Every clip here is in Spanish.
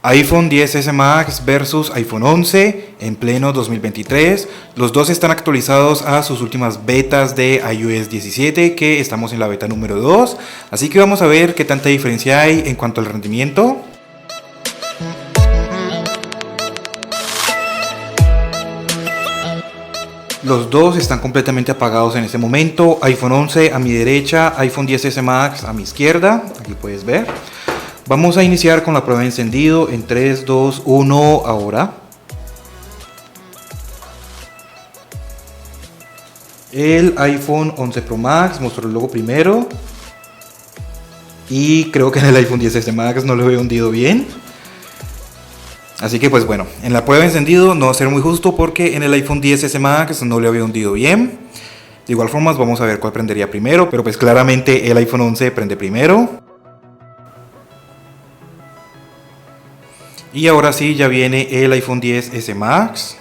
iPhone XS Max versus iPhone 11 en pleno 2023. Los dos están actualizados a sus últimas betas de iOS 17, que estamos en la beta número 2. Así que vamos a ver qué tanta diferencia hay en cuanto al rendimiento. Los dos están completamente apagados en este momento. iPhone 11 a mi derecha, iPhone XS Max a mi izquierda. Aquí puedes ver. Vamos a iniciar con la prueba de encendido en 3, 2, 1, ahora. El iPhone 11 Pro Max mostró el logo primero. Y creo que en el iPhone XS Max no lo he hundido bien. Así que pues bueno, en la prueba de encendido no va a ser muy justo porque en el iPhone XS Max no le había hundido bien. De igual forma vamos a ver cuál prendería primero, pero pues claramente el iPhone 11 prende primero. Y ahora sí, ya viene el iPhone XS Max.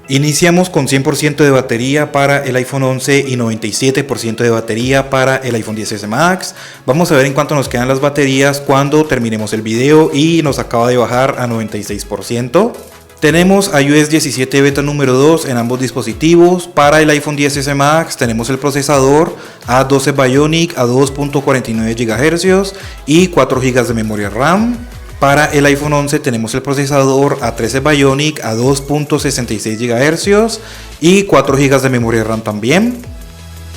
Iniciamos con 100% de batería para el iPhone 11 y 97% de batería para el iPhone XS Max. Vamos a ver en cuánto nos quedan las baterías cuando terminemos el video, y nos acaba de bajar a 96%. Tenemos iOS 17 beta número 2 en ambos dispositivos. Para el iPhone XS Max tenemos el procesador A12 Bionic a 2.49 GHz y 4 GB de memoria RAM. Para el iPhone 11 tenemos el procesador A13 Bionic a 2.66 GHz y 4 GB de memoria RAM también.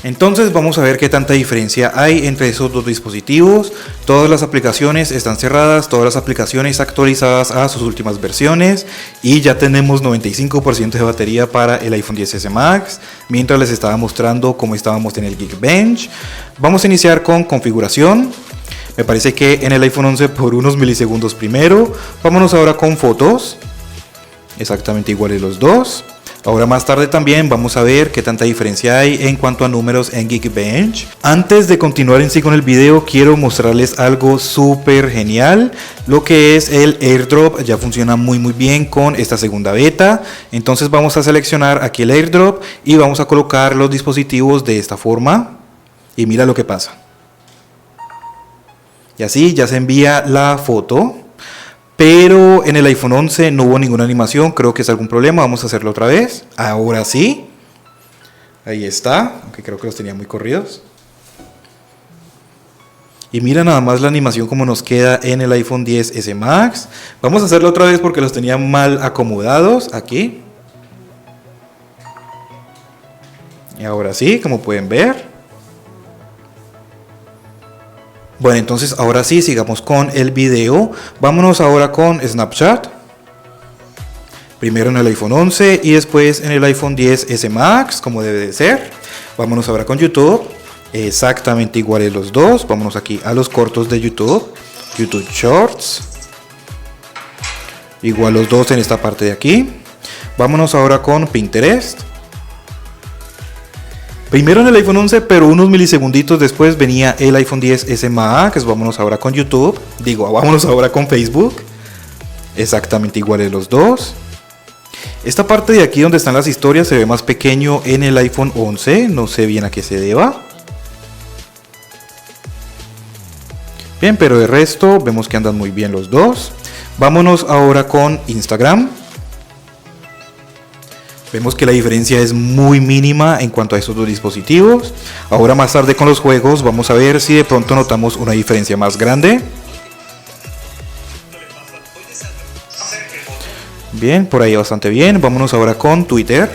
Entonces vamos a ver qué tanta diferencia hay entre esos dos dispositivos. Todas las aplicaciones están cerradas, todas las aplicaciones actualizadas a sus últimas versiones, y ya tenemos 95% de batería para el iPhone XS Max, mientras les estaba mostrando cómo estábamos en el Geekbench. Vamos a iniciar con configuración. Me parece que en el iPhone 11 por unos milisegundos primero. Vámonos ahora con fotos. Exactamente iguales los dos. Ahora más tarde también vamos a ver qué tanta diferencia hay en cuanto a números en Geekbench. Antes de continuar en sí con el video, quiero mostrarles algo súper genial. Lo que es el AirDrop ya funciona muy bien con esta segunda beta. Entonces vamos a seleccionar aquí el AirDrop y vamos a colocar los dispositivos de esta forma. Y mira lo que pasa. Y así ya se envía la foto. Pero en el iPhone 11 no hubo ninguna animación. Creo que es algún problema. Vamos a hacerlo otra vez. Ahora sí. Ahí está. Aunque creo que los tenía muy corridos. Y mira nada más la animación como nos queda en el iPhone XS Max. Vamos a hacerlo otra vez porque los tenía mal acomodados. Aquí. Y ahora sí, como pueden ver. Bueno, entonces ahora sí, sigamos con el video. Vámonos ahora con Snapchat. Primero en el iPhone 11 y después en el iPhone XS Max, como debe de ser. Vámonos ahora con YouTube. Exactamente iguales los dos. Vámonos aquí a los cortos de YouTube. YouTube Shorts. Igual los dos en esta parte de aquí. Vámonos ahora con Pinterest. Primero en el iPhone 11, pero unos milisegunditos después venía el iPhone XS Max. Vámonos ahora con YouTube. Vámonos ahora con Facebook. Exactamente iguales los dos. Esta parte de aquí donde están las historias se ve más pequeño en el iPhone 11. No sé bien a qué se deba. Bien, pero de resto vemos que andan muy bien los dos. Vámonos ahora con Instagram. Vemos que la diferencia es muy mínima en cuanto a estos dos dispositivos. Ahora más tarde con los juegos vamos a ver si de pronto notamos una diferencia más grande. Bien, por ahí bastante bien. Vámonos ahora con Twitter.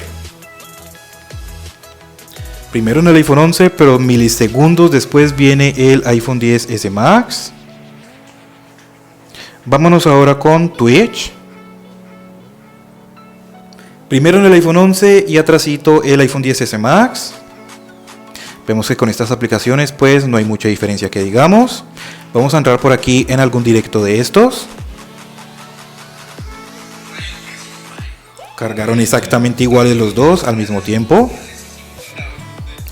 Primero en el iPhone 11, pero milisegundos después viene el iPhone XS Max. Vámonos ahora con Twitch. Primero en el iPhone 11 y atrasito el iPhone XS Max. Vemos que con estas aplicaciones pues no hay mucha diferencia que digamos. Vamos a entrar por aquí en algún directo de estos. Cargaron exactamente iguales los dos al mismo tiempo.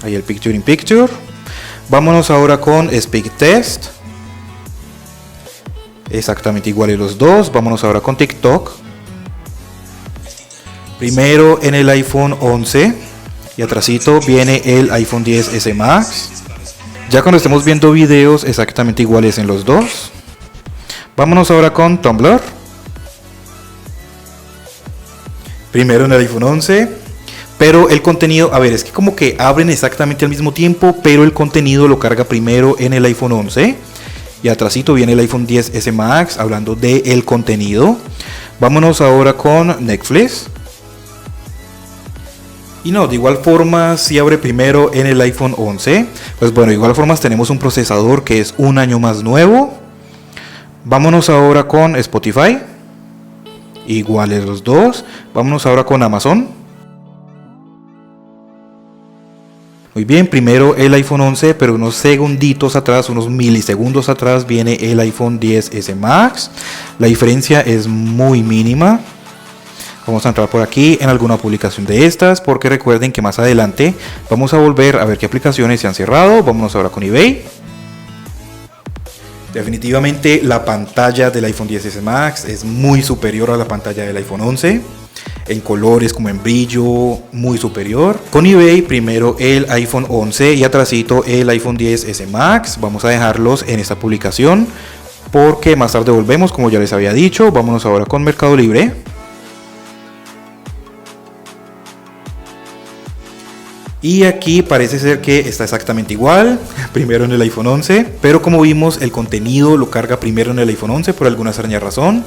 Ahí el Picture in Picture. Vámonos ahora con Speak Test. Exactamente iguales los dos. Vámonos ahora con TikTok. Primero en el iPhone 11 y atrasito viene el iPhone XS Max. Ya cuando estemos viendo videos exactamente iguales en los dos. Vámonos ahora con Tumblr. Primero en el iPhone 11. Pero el contenido, a ver, es que como que abren exactamente al mismo tiempo, pero el contenido lo carga primero en el iPhone 11. Y atrásito viene el iPhone XS Max hablando del contenido. Vámonos ahora con Netflix. Y no, de igual forma si abre primero en el iPhone 11. Pues bueno, de igual forma tenemos un procesador que es un año más nuevo. Vámonos ahora con Spotify. Iguales los dos. Vámonos ahora con Amazon. Muy bien, primero el iPhone 11, pero unos segunditos atrás, unos milisegundos atrás viene el iPhone XS Max. La diferencia es muy mínima. Vamos a entrar por aquí en alguna publicación de estas, porque recuerden que más adelante vamos a volver a ver qué aplicaciones se han cerrado. Vámonos ahora con eBay. Definitivamente la pantalla del iPhone XS Max es muy superior a la pantalla del iPhone 11. En colores como en brillo, muy superior. Con eBay primero el iPhone 11 y atrásito el iPhone XS Max. Vamos a dejarlos en esta publicación porque más tarde volvemos, como ya les había dicho. Vámonos ahora con Mercado Libre. Y aquí parece ser que está exactamente igual, primero en el iPhone 11, pero como vimos el contenido lo carga primero en el iPhone 11 por alguna extraña razón,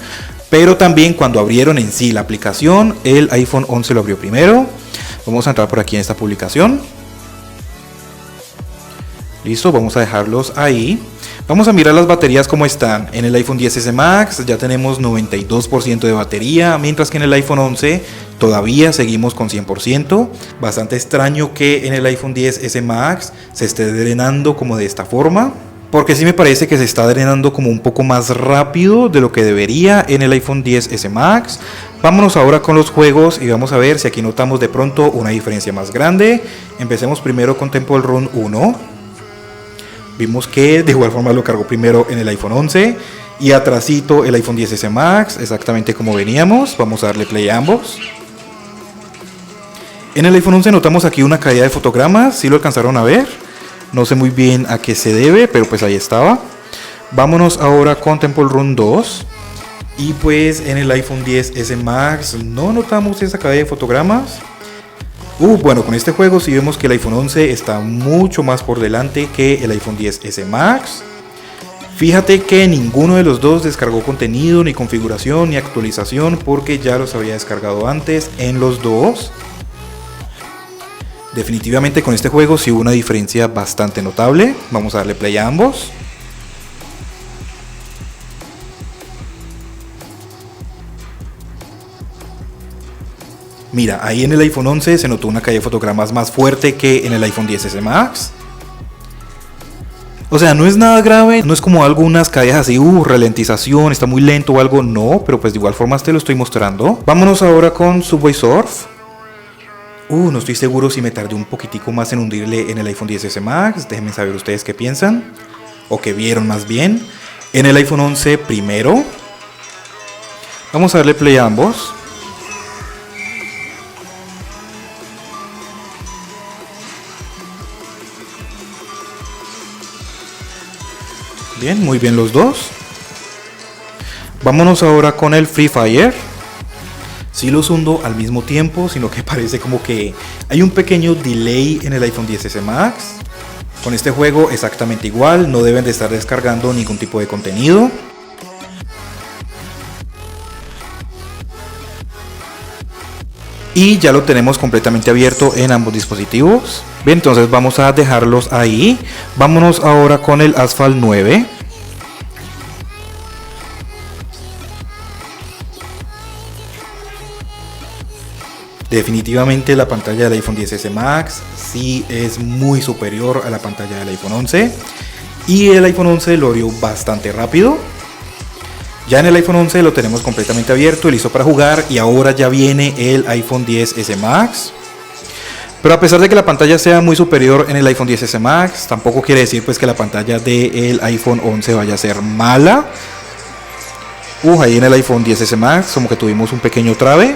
pero también cuando abrieron en sí la aplicación, el iPhone 11 lo abrió primero. Vamos a entrar por aquí en esta publicación. Listo, vamos a dejarlos ahí. Vamos a mirar las baterías como están. En el iPhone XS Max ya tenemos 92% de batería, mientras que en el iPhone 11 todavía seguimos con 100%. Bastante extraño que en el iPhone XS Max se esté drenando como de esta forma, porque sí me parece que se está drenando como un poco más rápido de lo que debería en el iPhone XS Max. Vámonos ahora con los juegos y vamos a ver si aquí notamos de pronto una diferencia más grande. Empecemos primero con Temple Run 1. Vimos que de igual forma lo cargó primero en el iPhone 11 y atrásito el iPhone XS Max, exactamente como veníamos. Vamos a darle play a ambos. En el iPhone 11 notamos aquí una caída de fotogramas, si lo alcanzaron a ver. No sé muy bien a qué se debe, pero pues ahí estaba. Vámonos ahora con Temple Run 2. Y pues en el iPhone XS Max no notamos esa caída de fotogramas. Bueno, con este juego sí vemos que el iPhone 11 está mucho más por delante que el iPhone XS Max. Fíjate que ninguno de los dos descargó contenido, ni configuración, ni actualización, porque ya los había descargado antes en los dos. Definitivamente con este juego sí hubo una diferencia bastante notable. Vamos a darle play a ambos. Mira, ahí en el iPhone 11 se notó una caída de fotogramas más fuerte que en el iPhone XS Max. O sea, no es nada grave, no es como algunas caídas así, ralentización, está muy lento o algo, no, pero pues de igual forma te lo estoy mostrando. Vámonos ahora con Subway Surf. No estoy seguro si me tardé un poquitico más en hundirle en el iPhone XS Max, déjenme saber ustedes qué piensan, o qué vieron más bien. En el iPhone 11 primero. Vamos a darle play a ambos. Bien, muy bien los dos. Vámonos ahora con el Free Fire. Sí los hundo al mismo tiempo, sino que parece como que hay un pequeño delay en el iPhone XS Max. Con este juego exactamente igual, no deben de estar descargando ningún tipo de contenido. Y ya lo tenemos completamente abierto en ambos dispositivos. Bien, entonces vamos a dejarlos ahí. Vámonos ahora con el Asphalt 9. Definitivamente la pantalla del iPhone XS Max sí es muy superior a la pantalla del iPhone 11. Y el iPhone 11 lo abrió bastante rápido. Ya en el iPhone 11 lo tenemos completamente abierto y listo para jugar. Y ahora ya viene el iPhone XS Max. Pero a pesar de que la pantalla sea muy superior en el iPhone XS Max, tampoco quiere decir pues que la pantalla del iPhone 11 vaya a ser mala. Ahí en el iPhone XS Max como que tuvimos un pequeño trabe,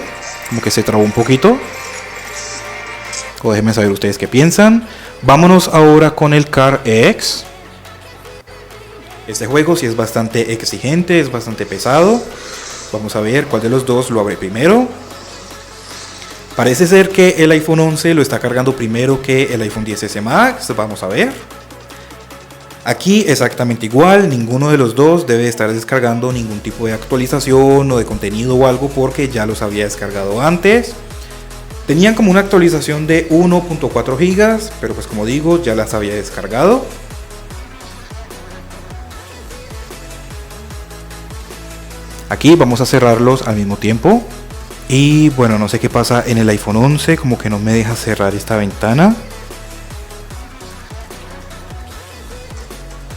como que se trabó un poquito. O déjenme saber ustedes qué piensan. Vámonos ahora con el Car X. Este juego sí es bastante exigente, es bastante pesado. Vamos a ver cuál de los dos lo abre primero. Parece ser que el iPhone 11 lo está cargando primero que el iPhone XS Max. Vamos a ver. Aquí exactamente igual, ninguno de los dos debe estar descargando ningún tipo de actualización o de contenido o algo, porque ya los había descargado antes. Tenían como una actualización de 1.4 GB, pero pues como digo, ya las había descargado. Aquí vamos a cerrarlos al mismo tiempo. Y bueno, no sé qué pasa en el iPhone 11, como que no me deja cerrar esta ventana.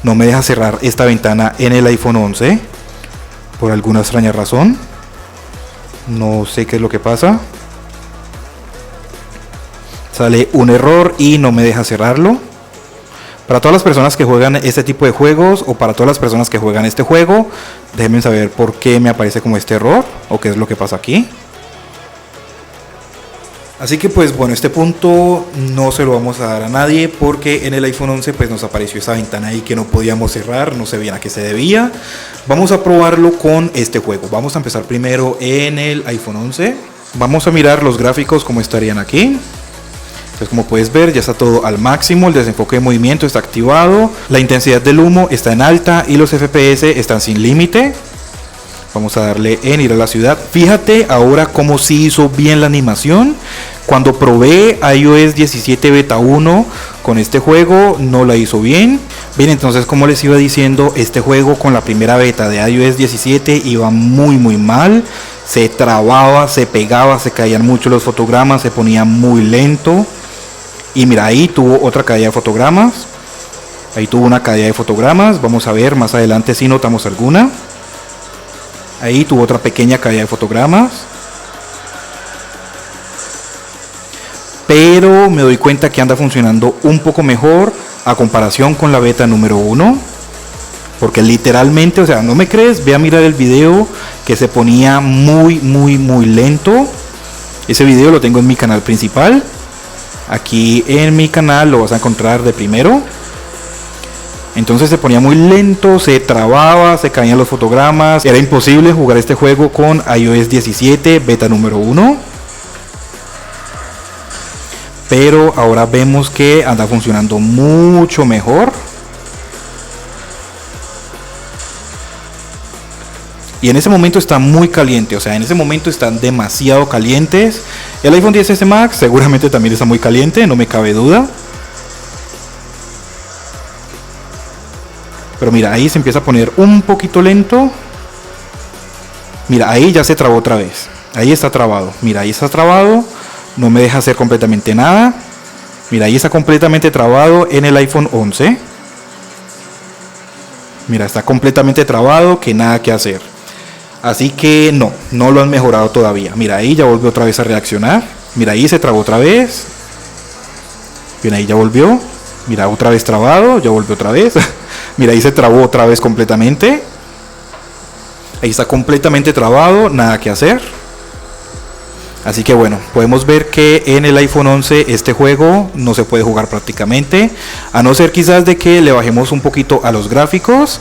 No me deja cerrar esta ventana en el iPhone 11 por alguna extraña razón. No sé qué es lo que pasa. Sale un error y no me deja cerrarlo. Para todas las personas que juegan este tipo de juegos, o para todas las personas que juegan este juego, déjenme saber por qué me aparece como este error o qué es lo que pasa aquí. Así que pues bueno, este punto no se lo vamos a dar a nadie, porque en el iPhone 11 pues nos apareció esa ventana ahí que no podíamos cerrar, no sé bien a qué se debía. Vamos a probarlo con este juego. Vamos a empezar primero en el iPhone 11. Vamos a mirar los gráficos como estarían aquí. Entonces, como puedes ver, ya está todo al máximo, el desenfoque de movimiento está activado, la intensidad del humo está en alta y los FPS están sin límite. Vamos a darle en ir a la ciudad. Fíjate ahora cómo sí hizo bien la animación. Cuando probé iOS 17 Beta 1 con este juego, no la hizo bien. Bien, entonces como les iba diciendo, este juego con la primera beta de iOS 17 iba muy mal. Se trababa, se pegaba, se caían mucho los fotogramas, se ponía muy lento. Y mira, ahí tuvo otra caída de fotogramas. Ahí tuvo una caída de fotogramas. Vamos a ver más adelante si notamos alguna. Ahí tuvo otra pequeña caída de fotogramas. Pero me doy cuenta que anda funcionando un poco mejor a comparación con la beta número 1. Porque literalmente, o sea, no me crees, ve a mirar el video que se ponía muy lento. Ese video lo tengo en mi canal principal. Aquí en mi canal lo vas a encontrar de primero. Entonces se ponía muy lento, se trababa, se caían los fotogramas. Era imposible jugar este juego con iOS 17 beta número 1. Pero ahora vemos que anda funcionando mucho mejor. Y en ese momento está muy caliente, o sea, en ese momento están demasiado calientes. El iPhone XS Max seguramente también está muy caliente, no me cabe duda. Pero mira, ahí se empieza a poner un poquito lento. Mira, ahí ya se trabó otra vez. Ahí está trabado. Mira, ahí está trabado. No me deja hacer completamente nada. Mira, ahí está completamente trabado en el iPhone 11. Mira, está completamente trabado, que nada que hacer. Así que no lo han mejorado todavía. Mira, ahí ya volvió otra vez a reaccionar. Mira, ahí se trabó otra vez. Bien, ahí ya volvió. Mira, otra vez trabado, ya volvió otra vez. Mira, ahí se trabó otra vez completamente. Ahí está completamente trabado, nada que hacer. Así que bueno, podemos ver que en el iPhone 11 este juego no se puede jugar prácticamente, a no ser quizás de que le bajemos un poquito a los gráficos.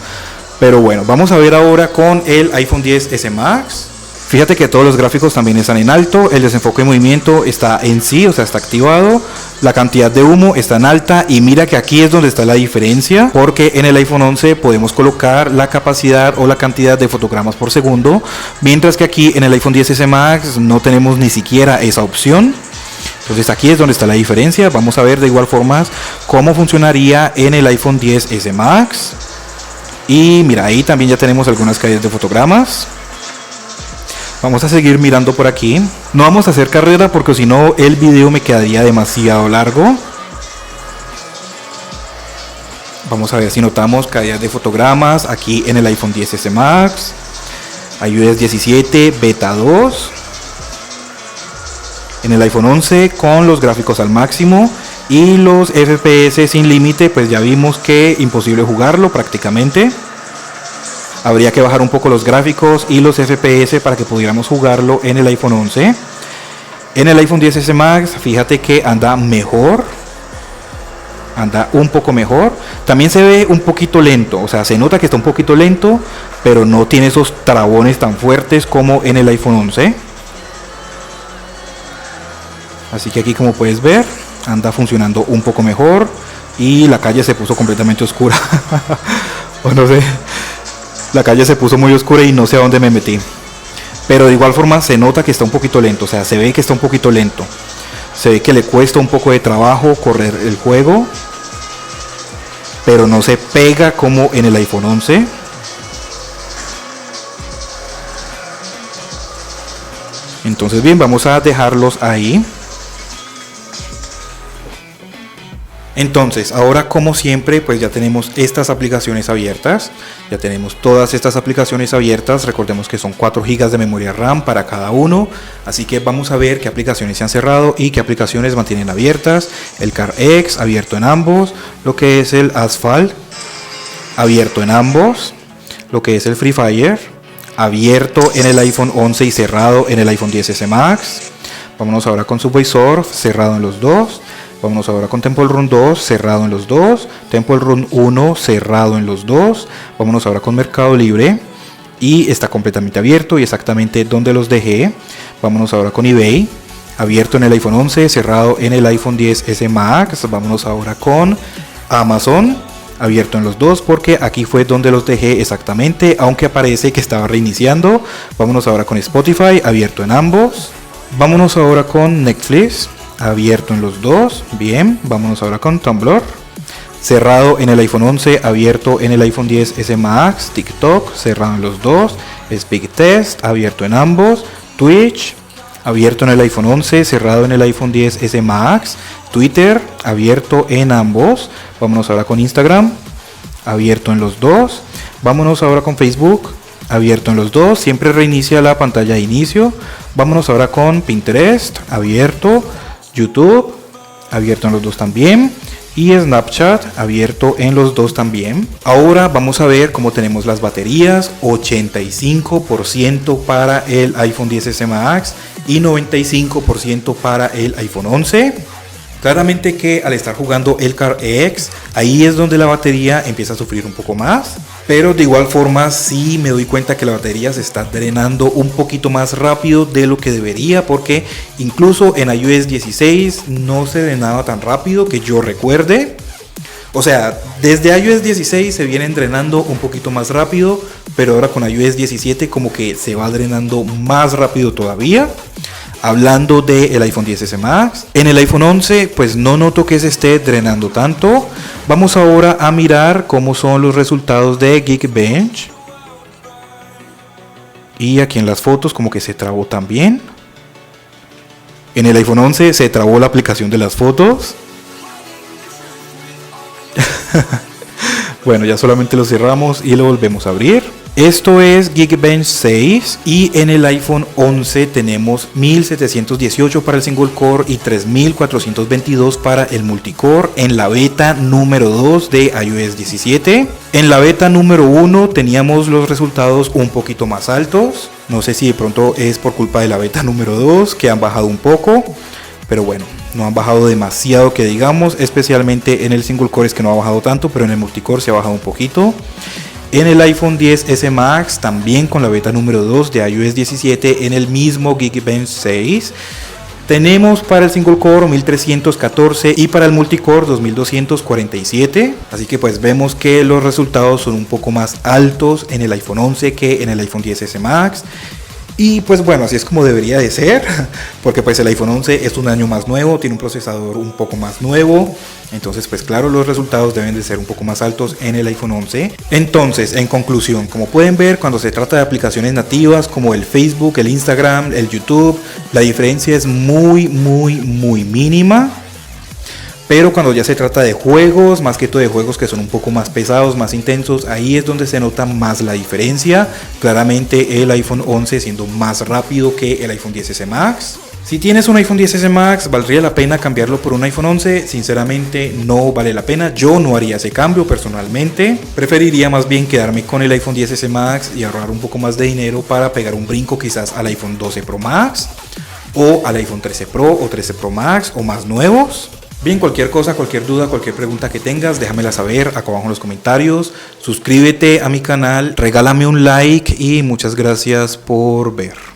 Pero bueno, vamos a ver ahora con el iPhone XS Max. Fíjate que todos los gráficos también están en alto, el desenfoque de movimiento está en sí, o sea, está activado, la cantidad de humo está en alta, y mira que aquí es donde está la diferencia, porque en el iPhone 11 podemos colocar la capacidad o la cantidad de fotogramas por segundo, mientras que aquí en el iPhone XS Max no tenemos ni siquiera esa opción. Entonces aquí es donde está la diferencia. Vamos a ver de igual forma cómo funcionaría en el iPhone XS Max. Y mira, ahí también ya tenemos algunas caídas de fotogramas. Vamos a seguir mirando por aquí. No vamos a hacer carrera porque si no el video me quedaría demasiado largo. Vamos a ver si notamos caídas de fotogramas aquí en el iPhone XS Max, iOS 17 Beta 2, en el iPhone 11 con los gráficos al máximo y los FPS sin límite. Pues ya vimos que imposible jugarlo prácticamente. Habría que bajar un poco los gráficos y los FPS para que pudiéramos jugarlo en el iPhone 11. En el iPhone XS Max, fíjate que anda mejor. anda un poco mejor. También se ve un poquito lento, o sea, se nota que está un poquito lento, pero no tiene esos trabones tan fuertes como en el iPhone 11. Así que aquí, como puedes ver, anda funcionando un poco mejor. Y la calle se puso completamente oscura. O no sé, la calle se puso muy oscura y no sé a dónde me metí. Pero de igual forma se nota que está un poquito lento, o sea, se ve que está un poquito lento. Se ve que le cuesta un poco de trabajo correr el juego, pero no se pega como en el iPhone 11. Entonces bien, vamos a dejarlos ahí. Entonces, ahora como siempre, pues ya tenemos estas aplicaciones abiertas. Ya tenemos todas estas aplicaciones abiertas. Recordemos que son 4 GB de memoria RAM para cada uno. Así que vamos a ver qué aplicaciones se han cerrado y qué aplicaciones mantienen abiertas. El CarX abierto en ambos. Lo que es el Asphalt abierto en ambos. Lo que es el Free Fire abierto en el iPhone 11 y cerrado en el iPhone XS Max. Vámonos ahora con Subway Surf, cerrado en los dos. Vámonos ahora con Temple Run 2, cerrado en los dos. Temple Run 1, cerrado en los dos. Vámonos ahora con Mercado Libre. Y está completamente abierto y exactamente donde los dejé. Vámonos ahora con eBay. Abierto en el iPhone 11, cerrado en el iPhone XS Max. Vámonos ahora con Amazon. Abierto en los dos porque aquí fue donde los dejé exactamente, aunque aparece que estaba reiniciando. Vámonos ahora con Spotify. Abierto en ambos. Vámonos ahora con Netflix. Abierto en los dos, bien. Vámonos ahora con Tumblr, cerrado en el iPhone 11, abierto en el iPhone XS Max. TikTok, cerrado en los dos. Speedtest, abierto en ambos. Twitch, abierto en el iPhone 11, cerrado en el iPhone XS Max. Twitter, abierto en ambos. Vámonos ahora con Instagram, abierto en los dos. Vámonos ahora con Facebook, abierto en los dos, siempre reinicia la pantalla de inicio. Vámonos ahora con Pinterest, abierto. YouTube, abierto en los dos también. Y Snapchat, abierto en los dos también. Ahora vamos a ver cómo tenemos las baterías. 85% para el iPhone XS Max y 95% para el iPhone 11. Claramente que al estar jugando el CarX, ahí es donde la batería empieza a sufrir un poco más. Pero de igual forma sí me doy cuenta que la batería se está drenando un poquito más rápido de lo que debería, porque incluso en iOS 16 no se drenaba tan rápido que yo recuerde. O sea, desde iOS 16 se vienen drenando un poquito más rápido, pero ahora con iOS 17 como que se va drenando más rápido todavía. Hablando del iPhone XS Max, en el iPhone 11 pues no noto que se esté drenando tanto. Vamos ahora a mirar cómo son los resultados de Geekbench. Y aquí en las fotos como que se trabó también. En el iPhone 11 se trabó la aplicación de las fotos. Bueno, ya solamente lo cerramos y lo volvemos a abrir. Esto es Geekbench 6 y en el iPhone 11 tenemos 1718 para el single core y 3422 para el multicore en la beta número 2 de iOS 17. En la beta número 1 teníamos los resultados un poquito más altos. No sé si de pronto es por culpa de la beta número 2 que han bajado un poco, pero bueno, no han bajado demasiado que digamos, especialmente en el single core es que no ha bajado tanto, pero en el multicore se ha bajado un poquito. En el iPhone XS Max, también con la beta número 2 de iOS 17, en el mismo Geekbench 6, tenemos para el single core 1314 y para el multicore 2247. Así que pues vemos que los resultados son un poco más altos en el iPhone 11 que en el iPhone XS Max. Y pues bueno, así es como debería de ser, porque pues el iPhone 11 es un año más nuevo, tiene un procesador un poco más nuevo, entonces pues claro, los resultados deben de ser un poco más altos en el iPhone 11. Entonces, en conclusión, como pueden ver, cuando se trata de aplicaciones nativas como el Facebook, el Instagram, el YouTube, la diferencia es muy mínima. Pero cuando ya se trata de juegos, más que todo de juegos que son un poco más pesados, más intensos, ahí es donde se nota más la diferencia. Claramente el iPhone 11 siendo más rápido que el iPhone XS Max. Si tienes un iPhone XS Max, ¿valdría la pena cambiarlo por un iPhone 11? Sinceramente no vale la pena, yo no haría ese cambio personalmente. Preferiría más bien quedarme con el iPhone XS Max y ahorrar un poco más de dinero para pegar un brinco quizás al iPhone 12 Pro Max o al iPhone 13 Pro o 13 Pro Max o más nuevos. Bien, cualquier cosa, cualquier duda, cualquier pregunta que tengas, déjamela saber acá abajo en los comentarios. Suscríbete a mi canal, regálame un like y muchas gracias por ver.